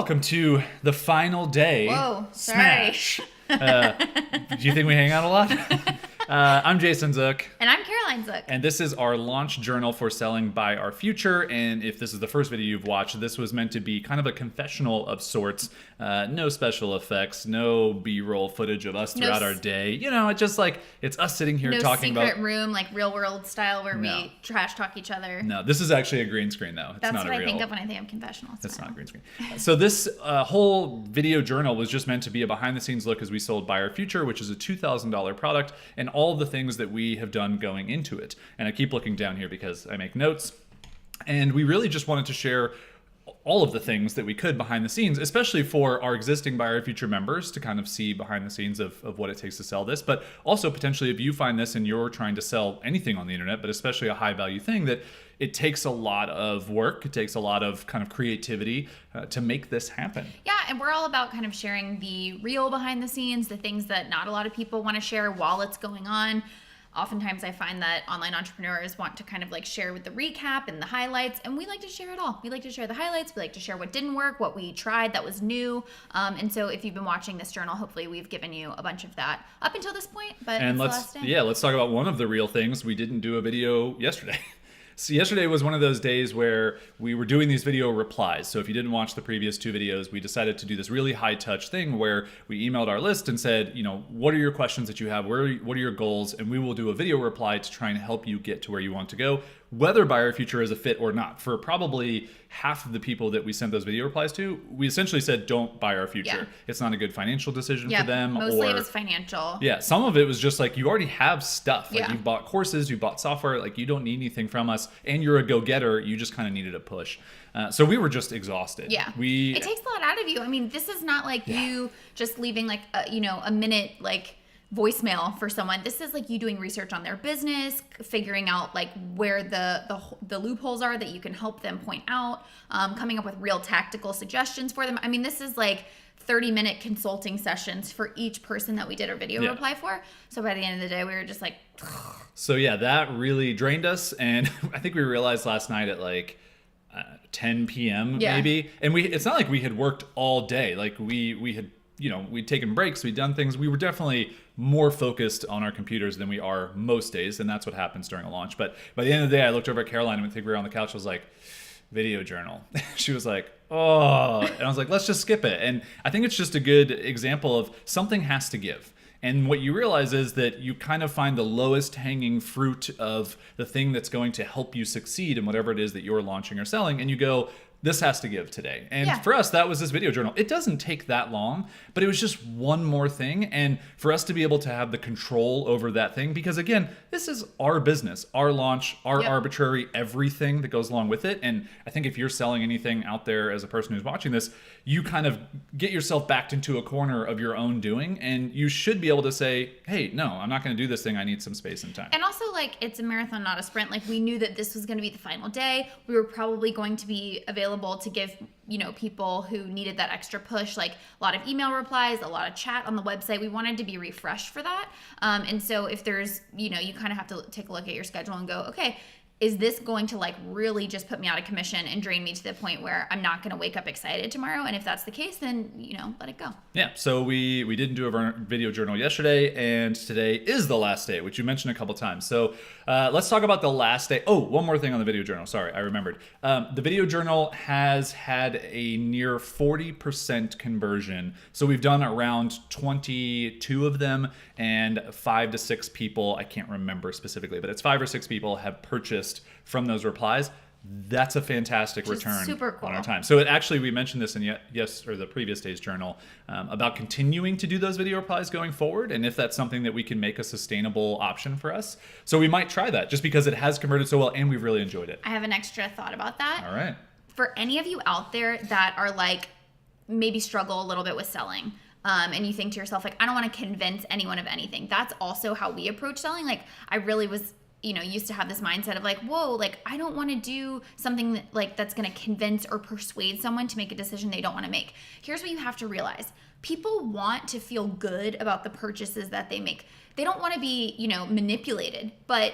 Welcome to the final day. Whoa, sorry. Smash. Do you think we hang out a lot? I'm Jason Zook. And I'm Caroline Zook. And this is our launch journal for selling BuyOurFuture. And if this is the first video you've watched, this was meant to be kind of a confessional of sorts. No special effects, no B-roll footage of us throughout our day. You know, it's just like, it's us sitting here talking about... No secret room, like real world style where we trash talk each other. No, this is actually a green screen though. It's That's not what a real... I think of when I think of confessional. It's not a green screen. So this whole video journal was just meant to be a behind the scenes look as we sold BuyOurFuture, which is a $2,000 product, and all the things that we have done going into it. And I keep looking down here because I make notes. And we really just wanted to share all of the things that we could behind the scenes, especially for our existing BuyOurFuture members to kind of see behind the scenes of what it takes to sell this. But also potentially if you find this and you're trying to sell anything on the internet, but especially a high value thing, that it takes a lot of work, it takes a lot of kind of creativity to make this happen. Yeah, and we're all about kind of sharing the real behind the scenes, the things that not a lot of people want to share while it's going on. Oftentimes I find that online entrepreneurs want to kind of like share with the recap and the highlights, and we like to share it all. We like to share the highlights, we like to share what didn't work, what we tried that was new. And so if you've been watching this journal, hopefully we've given you a bunch of that up until this point, but and it's the last day. let's talk about one of the real things. We didn't do a video yesterday. So yesterday was one of those days where we were doing these video replies. So if you didn't watch the previous two videos, we decided to do this really high touch thing where we emailed our list and said, you know, what are your questions that you have? What are your goals? And we will do a video reply to try and help you get to where you want to go, whether BuyOurFuture is a fit or not. For probably half of the people that we sent those video replies to, we essentially said, don't buy our future. Yeah. It's not a good financial decision for them. Mostly it was financial. Yeah, some of it was just like, you already have stuff. Like you've bought courses, you've bought software, like you don't need anything from us, and you're a go-getter, you just kind of needed a push. So we were just exhausted. Yeah, it takes a lot out of you. I mean, this is not like you just leaving like, a minute, like, voicemail for someone. This is like you doing research on their business, figuring out like where the loopholes are that you can help them point out, coming up with real tactical suggestions for them. I mean, this is like 30-minute consulting sessions for each person that we did our video reply for. So by the end of the day, we were just like, so yeah, that really drained us. And I think we realized last night at like 10 p.m. maybe. And it's not like we had worked all day. Like we had, we'd taken breaks, we'd done things. We were definitely more focused on our computers than we are most days, and that's what happens during a launch. But by the end of the day, I looked over at Caroline, and I think we were on the couch, I was like, video journal. She was like, oh, and I was like, let's just skip it. And I think it's just a good example of something has to give. And what you realize is that you kind of find the lowest hanging fruit of the thing that's going to help you succeed in whatever it is that you're launching or selling, and you go, this has to give today. And for us, that was this video journal. It doesn't take that long, but it was just one more thing. And for us to be able to have the control over that thing, because again, this is our business, our launch, our arbitrary everything that goes along with it. And I think if you're selling anything out there as a person who's watching this, you kind of get yourself backed into a corner of your own doing. And you should be able to say, hey, no, I'm not going to do this thing. I need some space and time. And also, like, it's a marathon, not a sprint. Like, we knew that this was going to be the final day. We were probably going to be available to give, people who needed that extra push, like a lot of email replies, a lot of chat on the website. We wanted to be refreshed for that. And so if there's, you kind of have to take a look at your schedule and go, okay, is this going to like really just put me out of commission and drain me to the point where I'm not going to wake up excited tomorrow? And if that's the case, then, let it go. Yeah. So we didn't do a video journal yesterday, and today is the last day, which you mentioned a couple times. So let's talk about the last day. Oh, one more thing on the video journal. Sorry, I remembered. The video journal has had a near 40% conversion. So we've done around 22 of them, and 5 to 6 people, I can't remember specifically, but it's 5 or 6 people have purchased from those replies. That's a fantastic return super cool. on our time. So we mentioned this in the previous day's journal about continuing to do those video replies going forward, and if that's something that we can make a sustainable option for us. So we might try that just because it has converted so well and we've really enjoyed it. I have an extra thought about that. All right. For any of you out there that are like, maybe struggle a little bit with selling, and you think to yourself, like, I don't want to convince anyone of anything. That's also how we approach selling. Like, I really was used to have this mindset of like, whoa, like I don't want to do something that's going to convince or persuade someone to make a decision they don't want to make. Here's what you have to realize. People want to feel good about the purchases that they make. They don't want to be, manipulated, but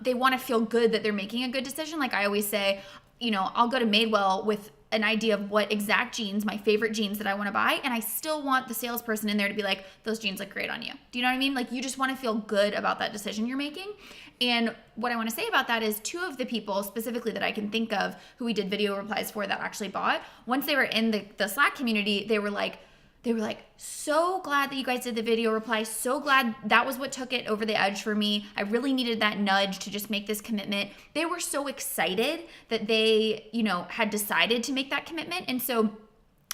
they want to feel good that they're making a good decision. Like I always say, I'll go to Madewell with an idea of what exact jeans, my favorite jeans that I want to buy, and I still want the salesperson in there to be like, those jeans look great on you. Do you know what I mean? Like, you just want to feel good about that decision you're making. And what I want to say about that is 2 of the people specifically that I can think of who we did video replies for that actually bought, once they were in the Slack community, they were like, so glad that you guys did the video reply. So glad that was what took it over the edge for me. I really needed that nudge to just make this commitment. They were so excited that they, had decided to make that commitment. And so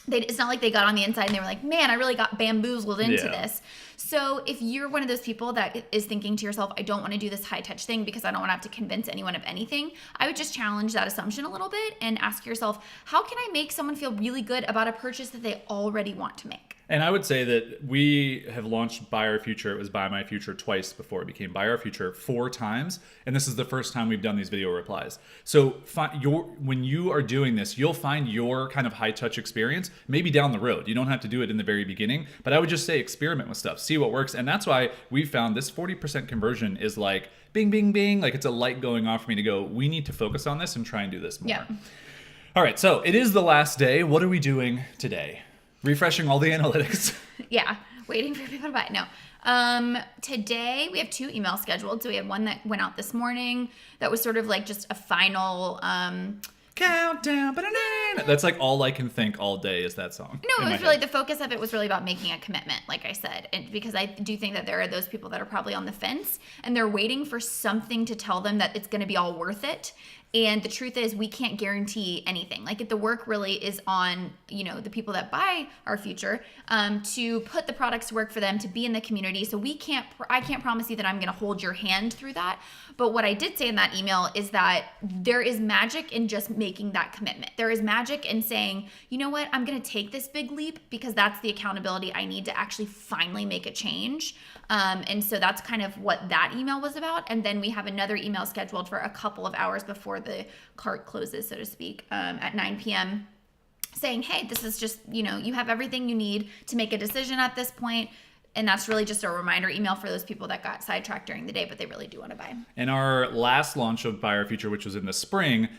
it's not like they got on the inside and they were like, man, I really got bamboozled into this. So if you're one of those people that is thinking to yourself, I don't want to do this high touch thing because I don't want to have to convince anyone of anything, I would just challenge that assumption a little bit and ask yourself, how can I make someone feel really good about a purchase that they already want to make? And I would say that we have launched BuyOurFuture. It was Buy My Future twice before it became BuyOurFuture 4 times. And this is the first time we've done these video replies. So when you are doing this, you'll find your kind of high touch experience maybe down the road. You don't have to do it in the very beginning, but I would just say experiment with stuff, see what works. And that's why we found this 40% conversion is like bing, bing, bing. Like it's a light going off for me to go, we need to focus on this and try and do this more. Yeah. All right. So it is the last day. What are we doing today? Refreshing all the analytics. Yeah, waiting for people to buy it. No. Today we have 2 emails scheduled. So we had one that went out this morning that was sort of like just a final countdown. That's like all I can think all day is that song. No, it was really, the focus of it was really about making a commitment, like I said. And because I do think that there are those people that are probably on the fence and they're waiting for something to tell them that it's going to be all worth it. And the truth is, we can't guarantee anything. Like, the work really is on, the people that buy our future, to put the products to work for them, to be in the community. So I can't promise you that I'm going to hold your hand through that. But what I did say in that email is that there is magic in just making that commitment. There is magic in saying, you know what, I'm going to take this big leap because that's the accountability I need to actually finally make a change. And so that's kind of what that email was about. And then we have another email scheduled for a couple of hours before the cart closes, so to speak, at 9 p.m. saying, hey, this is just, you have everything you need to make a decision at this point. And that's really just a reminder email for those people that got sidetracked during the day, but they really do want to buy. In our last launch of BuyOurFuture, which was in the spring,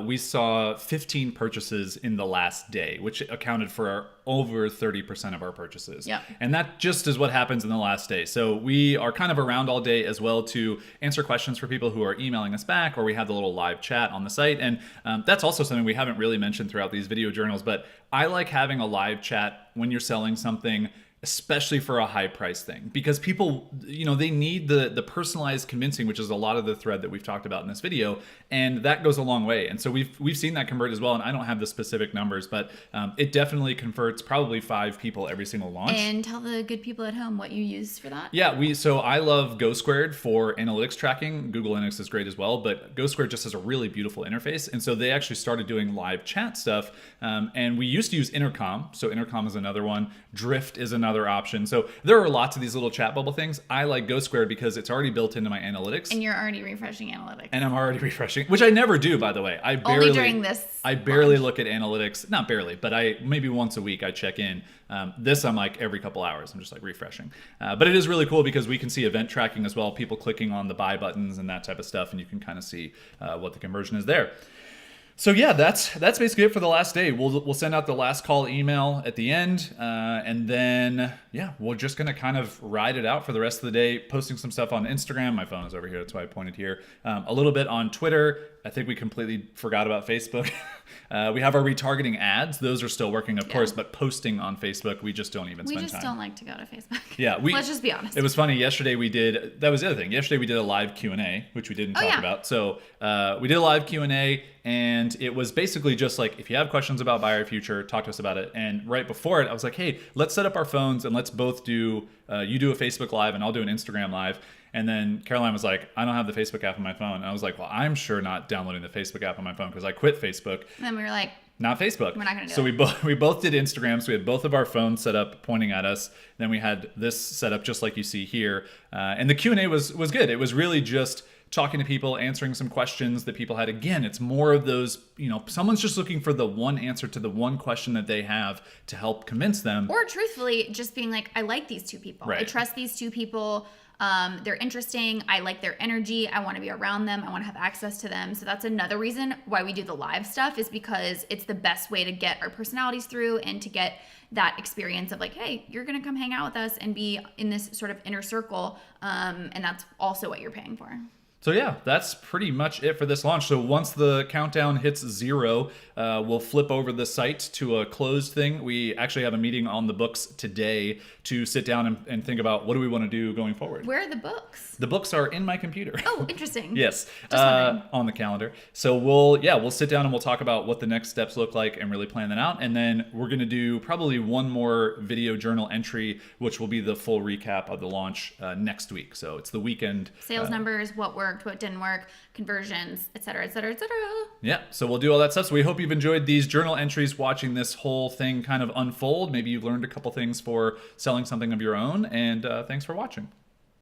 we saw 15 purchases in the last day, which accounted for over 30% of our purchases. Yep. And that just is what happens in the last day. So we are kind of around all day as well to answer questions for people who are emailing us back, or we have the little live chat on the site. And that's also something we haven't really mentioned throughout these video journals, but I like having a live chat when you're selling something, especially for a high price thing, because people, they need the personalized convincing, which is a lot of the thread that we've talked about in this video. And that goes a long way. And so we've seen that convert as well. And I don't have the specific numbers, but it definitely converts probably 5 people every single launch. And tell the good people at home what you use for that. Yeah, so I love GoSquared for analytics tracking. Google Analytics is great as well, but GoSquared just has a really beautiful interface. And so they actually started doing live chat stuff. And we used to use Intercom. So Intercom is another one. Drift is another option. So there are lots of these little chat bubble things. I like GoSquared because it's already built into my analytics. And you're already refreshing analytics. And I'm already refreshing, which I never do, by the way. Only during this. I barely look at analytics. Not barely, but maybe once a week I check in. This I'm like every couple hours. I'm just like refreshing. But it is really cool because we can see event tracking as well. People clicking on the buy buttons and that type of stuff, and you can kind of see what the conversion is there. So yeah, that's basically it for the last day. We'll send out the last call email at the end, and then we're just gonna kind of ride it out for the rest of the day, posting some stuff on Instagram. My phone is over here, that's why I pointed here. A little bit on Twitter. I think we completely forgot about Facebook. We have our retargeting ads; those are still working, of course. But posting on Facebook, we just don't even spend time. We just don't like to go to Facebook. Yeah, let's just be honest. It was funny. Yesterday that was the other thing. Yesterday we did a live Q&A, which we didn't talk about. So we did a live Q&A, and it was basically just like, if you have questions about BuyOurFuture, talk to us about it. And right before it, I was like, hey, let's set up our phones and let's both do. You do a Facebook Live and I'll do an Instagram Live. And then Caroline was like, I don't have the Facebook app on my phone. And I was like, well, I'm sure not downloading the Facebook app on my phone because I quit Facebook. And then we were like, not Facebook. We're not going to do so it. So we both did Instagram. So we had both of our phones set up pointing at us. Then we had this set up just like you see here. And the Q&A was good. It was really just talking to people, answering some questions that people had. Again, it's more of those, someone's just looking for the one answer to the one question that they have to help convince them. Or truthfully, just being like, I like these 2 people. Right. I trust these 2 people. They're interesting. I like their energy. I want to be around them. I want to have access to them. So that's another reason why we do the live stuff, is because it's the best way to get our personalities through and to get that experience of like, hey, you're going to come hang out with us and be in this sort of inner circle. And that's also what you're paying for. So yeah, that's pretty much it for this launch. So once the countdown hits 0, we'll flip over the site to a closed thing. We actually have a meeting on the books today to sit down and think about what do we want to do going forward. Where are the books? The books are in my computer. Oh, interesting. Yes, on the calendar. So we'll sit down and we'll talk about what the next steps look like and really plan that out. And then we're going to do probably one more video journal entry, which will be the full recap of the launch next week. So it's the weekend. Sales numbers, what worked, what didn't work, conversions, et cetera, et cetera, et cetera. Yeah, so we'll do all that stuff. So we hope you've enjoyed these journal entries, watching this whole thing kind of unfold. Maybe you've learned a couple things for selling something of your own, and thanks for watching.